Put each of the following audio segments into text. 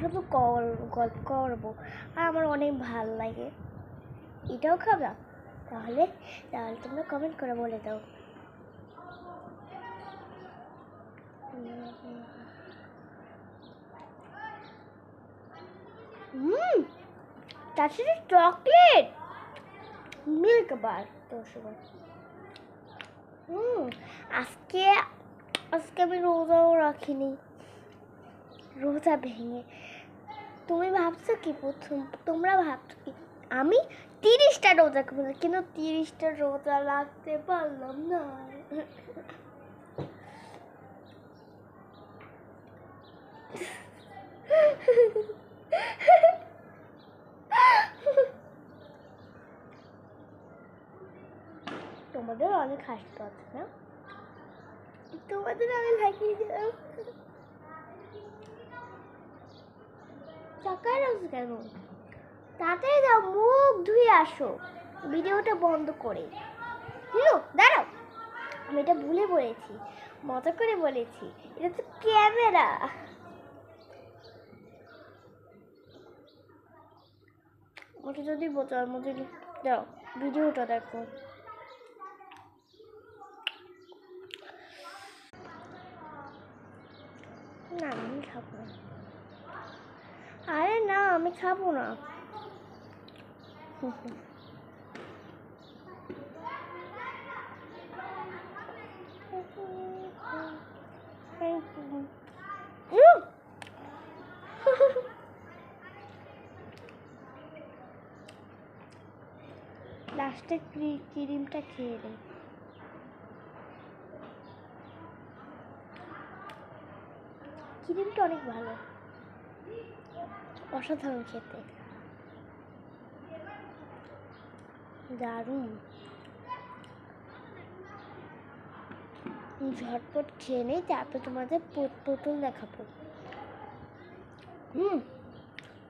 শুধু গল্প করবো আর আমার অনেক ভালো লাগে। এটাও খাবা? তাহলে তোমরা কমেন্ট করে বলে দাও। তার সাথে চকলেট মিল্ক বার আজকে আমি রোজাও রাখিনি, রোজা ভেঙে। তুমি ভাবছো কি তোমরা ভাবছো কি আমি 30টা রোজা করেছি, কিন্তু 30টা রোজা রাখতে পারলাম না। তোমাদের অনেক হাসি পাচ্ছে না? তোমাদের আমি লাগিয়ে দিলাম। চাকায় রাখছো কেন? তাড়াতাড়ি যাও, মুখ ধুয়ে আসো ভিডিওটা বন্ধ করে। দাঁড়াও, আমি এটা ভুলে বলেছি, মজা করে বলেছি, এটা তো ক্যামেরা। ওটা যদি বোঝার মধ্যে দাও, ভিডিওটা দেখো। না আমি খাবো না। আরে না আমি খাবো না। লাস্টে ক্রিমটা খেয়ে নেই। ক্রিমটা অনেক ভালো, অসাধারণ খেতে, দারুণ। ঝটপট খেয়ে নেই, তারপর তোমাদের পুতুল দেখাবো।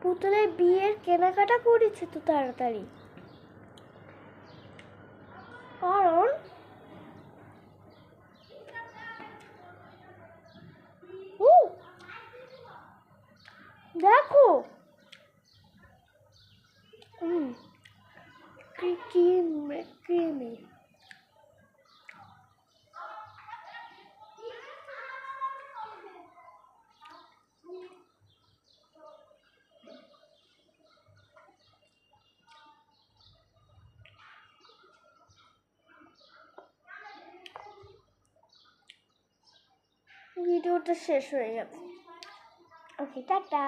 পুতুলের বিয়ের কেনাকাটা করেছে তো তাড়াতাড়ি, কারণ দেখো ক্রিমি। ভিডিওটা শেষ হয়ে গেছে। ওকে, টাটা।